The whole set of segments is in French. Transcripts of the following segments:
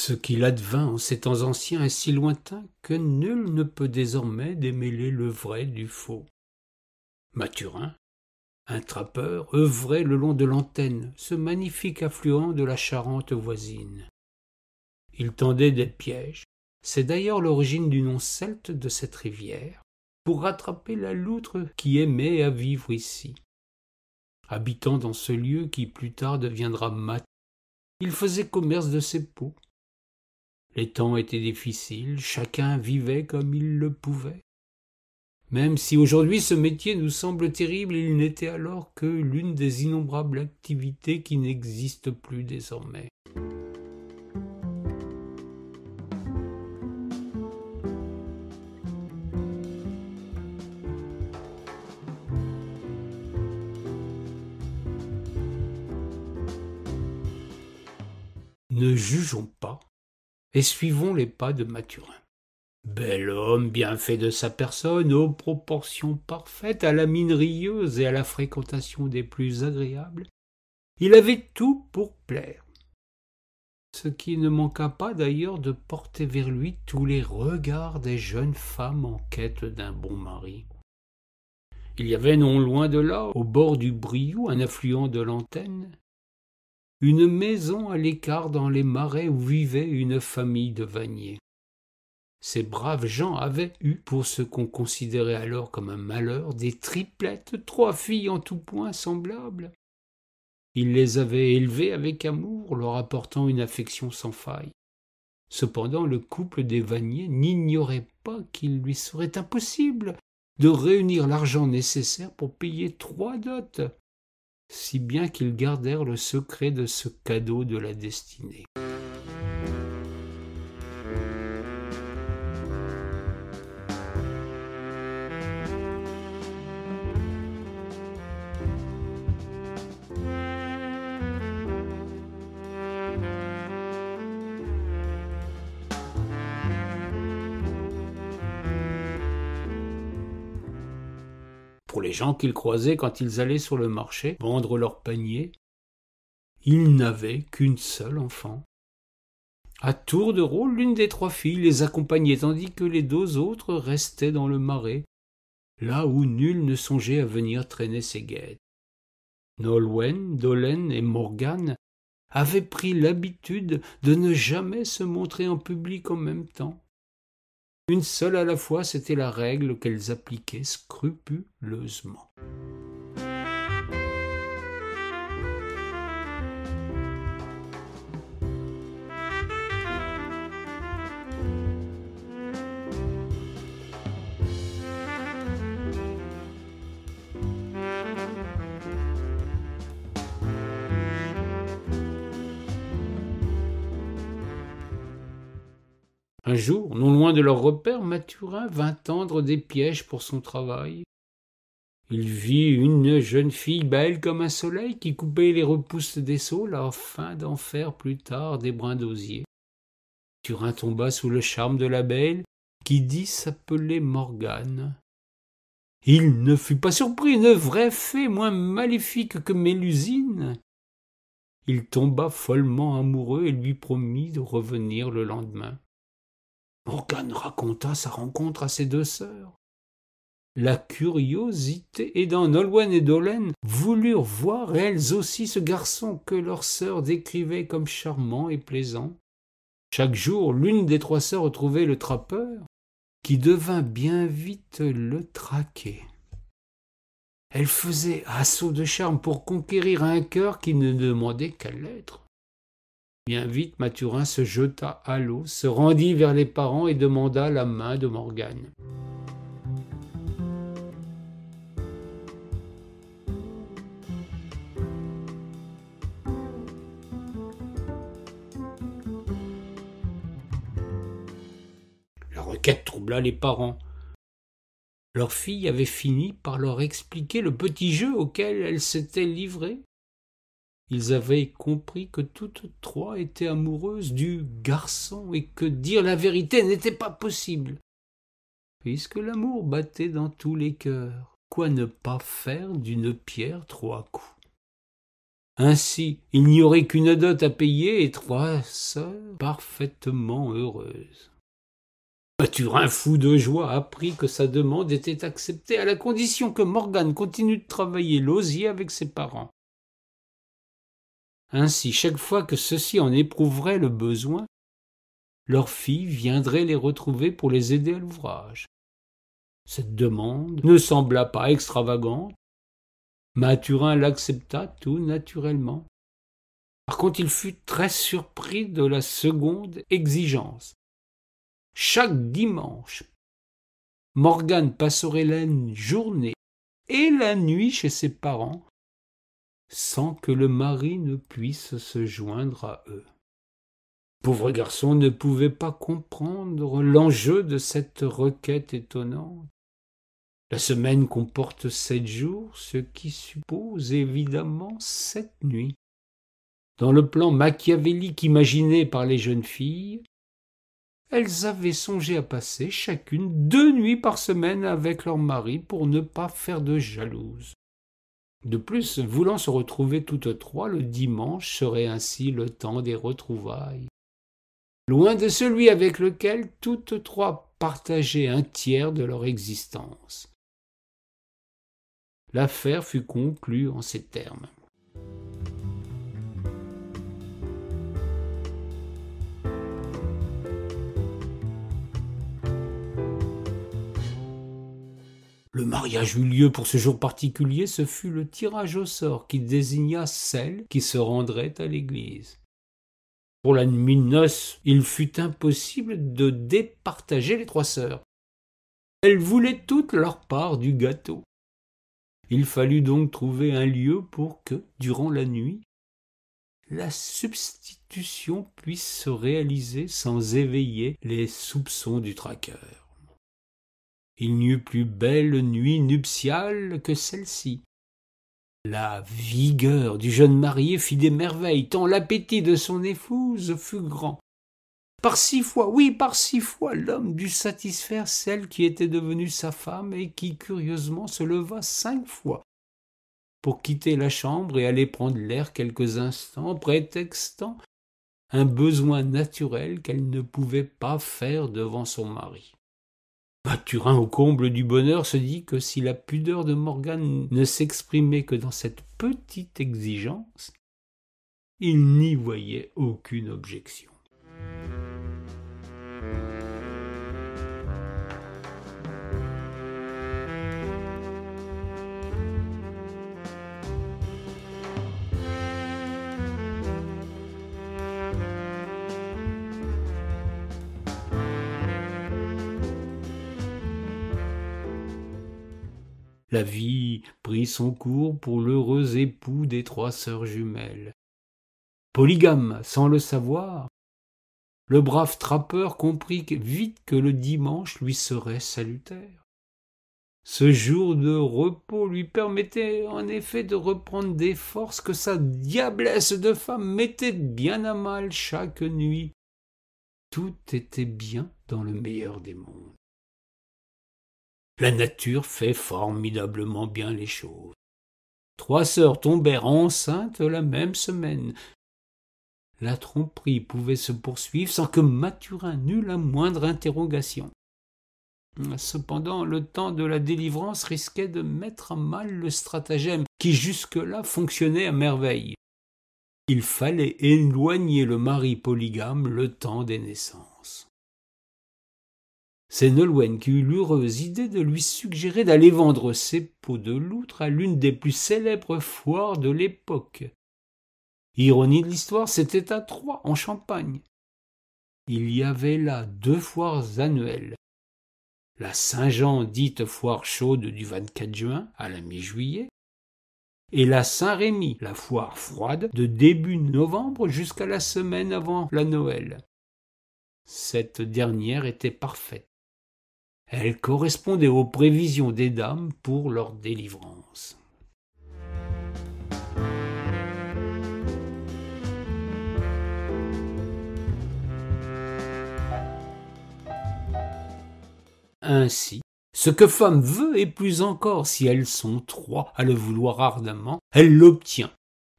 Ce qu'il advint en ces temps anciens est si lointain que nul ne peut désormais démêler le vrai du faux. Mathurin, un trappeur, œuvrait le long de l'Antenne, ce magnifique affluent de la Charente voisine. Il tendait des pièges, c'est d'ailleurs l'origine du nom celte de cette rivière, pour rattraper la loutre qui aimait à vivre ici. Habitant dans ce lieu qui plus tard deviendra Mat, il faisait commerce de ses peaux. Les temps étaient difficiles, chacun vivait comme il le pouvait. Même si aujourd'hui ce métier nous semble terrible, il n'était alors que l'une des innombrables activités qui n'existent plus désormais. Ne jugeons pas et suivons les pas de Mathurin. Bel homme, bien fait de sa personne, aux proportions parfaites, à la mine rieuse et à la fréquentation des plus agréables, il avait tout pour plaire. Ce qui ne manqua pas d'ailleurs de porter vers lui tous les regards des jeunes femmes en quête d'un bon mari. Il y avait non loin de là, au bord du Briou, un affluent de l'Antenne, une maison à l'écart dans les marais où vivait une famille de vanniers. Ces braves gens avaient eu, pour ce qu'on considérait alors comme un malheur, des triplettes, 3 filles en tout point semblables. Ils les avaient élevées avec amour, leur apportant une affection sans faille. Cependant, le couple des vanniers n'ignorait pas qu'il lui serait impossible de réunir l'argent nécessaire pour payer 3 dots, si bien qu'ils gardèrent le secret de ce cadeau de la destinée. Pour les gens qu'ils croisaient quand ils allaient sur le marché vendre leurs paniers, ils n'avaient qu'une seule enfant. À tour de rôle, l'une des 3 filles les accompagnait tandis que les 2 autres restaient dans le marais, là où nul ne songeait à venir traîner ses guettes. Nolwenn, Dollen et Morgan avaient pris l'habitude de ne jamais se montrer en public en même temps. Une seule à la fois, c'était la règle qu'elles appliquaient scrupuleusement. Un jour, non loin de leur repère, Mathurin vint tendre des pièges pour son travail. Il vit une jeune fille belle comme un soleil qui coupait les repousses des saules afin d'en faire plus tard des brins d'osier. Mathurin tomba sous le charme de la belle qui dit s'appeler Morgane. Il ne fut pas surpris, une vraie fée moins maléfique que Mélusine. Il tomba follement amoureux et lui promit de revenir le lendemain. Morgane raconta sa rencontre à ses 2 sœurs. La curiosité aidant Nolwenn et Dollen voulurent voir elles aussi ce garçon que leurs sœurs décrivaient comme charmant et plaisant. Chaque jour, l'une des 3 sœurs retrouvait le trappeur, qui devint bien vite le traquer. Elle faisait assaut de charme pour conquérir un cœur qui ne demandait qu'à l'être. Bien vite, Mathurin se jeta à l'eau, se rendit vers les parents et demanda la main de Morgane. La requête troubla les parents. Leur fille avait fini par leur expliquer le petit jeu auquel elle s'était livrée. Ils avaient compris que toutes 3 étaient amoureuses du garçon et que dire la vérité n'était pas possible. Puisque l'amour battait dans tous les cœurs, quoi ne pas faire d'une pierre 3 coups? Ainsi, il n'y aurait qu'une dot à payer et 3 sœurs parfaitement heureuses. Mathurin, fou de joie, apprit que sa demande était acceptée à la condition que Morgane continue de travailler l'osier avec ses parents. Ainsi, chaque fois que ceux-ci en éprouveraient le besoin, leur fille viendrait les retrouver pour les aider à l'ouvrage. Cette demande ne sembla pas extravagante. Mathurin l'accepta tout naturellement. Par contre, il fut très surpris de la seconde exigence. Chaque dimanche, Morgane passerait la journée et la nuit chez ses parents, sans que le mari ne puisse se joindre à eux. Le pauvre garçon ne pouvait pas comprendre l'enjeu de cette requête étonnante. La semaine comporte 7 jours, ce qui suppose évidemment 7 nuits. Dans le plan machiavélique imaginé par les jeunes filles, elles avaient songé à passer chacune 2 nuits par semaine avec leur mari pour ne pas faire de jalouses. De plus, voulant se retrouver toutes trois, le dimanche serait ainsi le temps des retrouvailles, loin de celui avec lequel toutes trois partageaient un tiers de leur existence. L'affaire fut conclue en ces termes. Le mariage eut lieu pour ce jour particulier, ce fut le tirage au sort qui désigna celle qui se rendrait à l'église. Pour la nuit de noces, il fut impossible de départager les 3 sœurs. Elles voulaient toutes leur part du gâteau. Il fallut donc trouver un lieu pour que, durant la nuit, la substitution puisse se réaliser sans éveiller les soupçons du traqueur. Il n'y eut plus belle nuit nuptiale que celle-ci. La vigueur du jeune marié fit des merveilles, tant l'appétit de son épouse fut grand. Par 6 fois, oui, par 6 fois, l'homme dut satisfaire celle qui était devenue sa femme et qui, curieusement, se leva 5 fois pour quitter la chambre et aller prendre l'air quelques instants, prétextant un besoin naturel qu'elle ne pouvait pas faire devant son mari. Mathurin, au comble du bonheur, se dit que si la pudeur de Morgane ne s'exprimait que dans cette petite exigence, il n'y voyait aucune objection. La vie prit son cours pour l'heureux époux des 3 sœurs jumelles. Polygame, sans le savoir, le brave trappeur comprit vite que le dimanche lui serait salutaire. Ce jour de repos lui permettait en effet de reprendre des forces que sa diablesse de femme mettait bien à mal chaque nuit. Tout était bien dans le meilleur des mondes. La nature fait formidablement bien les choses. 3 sœurs tombèrent enceintes la même semaine. La tromperie pouvait se poursuivre sans que Mathurin n'eût la moindre interrogation. Cependant, le temps de la délivrance risquait de mettre à mal le stratagème qui jusque-là fonctionnait à merveille. Il fallait éloigner le mari polygame le temps des naissances. C'est Nolwenn qui eut l'heureuse idée de lui suggérer d'aller vendre ses peaux de loutre à l'une des plus célèbres foires de l'époque. Ironie de l'histoire, c'était à Troyes, en Champagne. Il y avait là 2 foires annuelles. La Saint-Jean, dite foire chaude du 24 juin à la mi-juillet, et la Saint-Rémy, la foire froide de début novembre jusqu'à la semaine avant la Noël. Cette dernière était parfaite. Elle correspondait aux prévisions des dames pour leur délivrance. Ainsi, ce que femme veut et plus encore si elles sont 3 à le vouloir ardemment, elle l'obtient.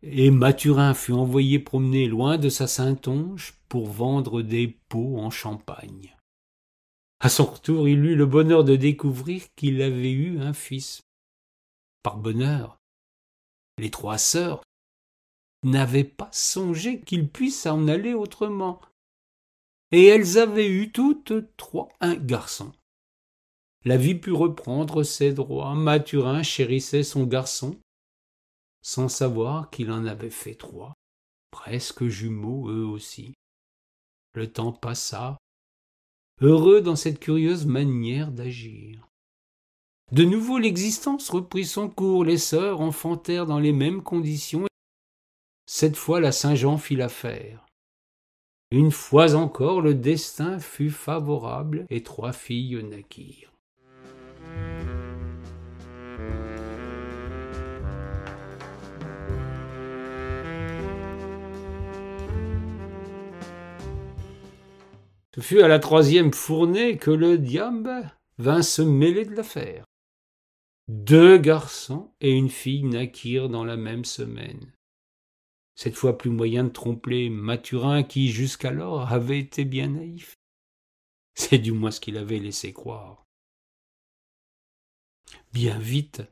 et Mathurin fut envoyé promener loin de sa Saintonge pour vendre des pots en Champagne. À son retour, il eut le bonheur de découvrir qu'il avait eu un fils. Par bonheur, les 3 sœurs n'avaient pas songé qu'il puisse en aller autrement, et elles avaient eu toutes 3 un garçon. La vie put reprendre ses droits. Mathurin chérissait son garçon, sans savoir qu'il en avait fait 3, presque jumeaux eux aussi. Le temps passa, heureux dans cette curieuse manière d'agir. De nouveau l'existence reprit son cours, les sœurs enfantèrent dans les mêmes conditions. Cette fois la Saint-Jean fit l'affaire. Une fois encore le destin fut favorable et 3 filles naquirent. Ce fut à la 3e fournée que le diable vint se mêler de l'affaire. 2 garçons et une fille naquirent dans la même semaine. Cette fois plus moyen de tromper Mathurin qui, jusqu'alors, avait été bien naïf. C'est du moins ce qu'il avait laissé croire. Bien vite,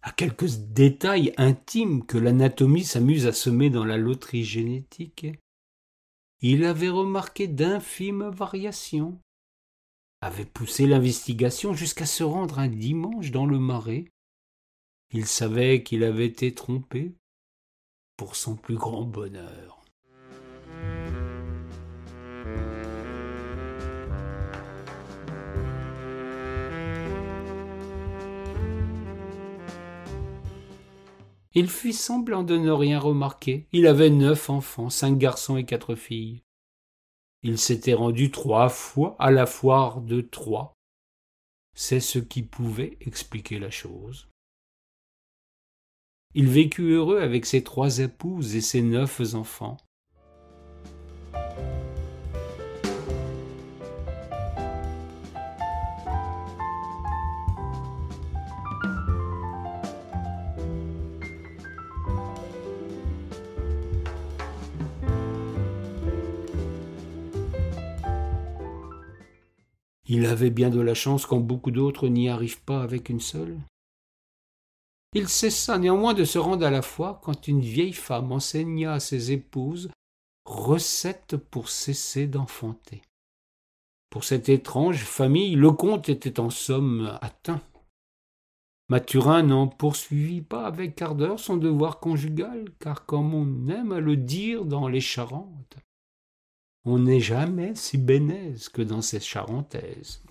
à quelques détails intimes que l'anatomie s'amuse à semer dans la loterie génétique, il avait remarqué d'infimes variations, avait poussé l'investigation jusqu'à se rendre un dimanche dans le Marais. Il savait qu'il avait été trompé pour son plus grand bonheur. Il fit semblant de ne rien remarquer. Il avait 9 enfants, 5 garçons et 4 filles. Il s'était rendu 3 fois à la foire de Troyes. C'est ce qui pouvait expliquer la chose. Il vécut heureux avec ses 3 épouses et ses 9 enfants. Il avait bien de la chance quand beaucoup d'autres n'y arrivent pas avec une seule. Il cessa néanmoins de se rendre à la foire quand une vieille femme enseigna à ses épouses recette pour cesser d'enfanter. Pour cette étrange famille, le compte était en somme atteint. Mathurin n'en poursuivit pas avec ardeur son devoir conjugal, car comme on aime à le dire dans les Charentes, on n'est jamais si bénaise que dans ces charentaises.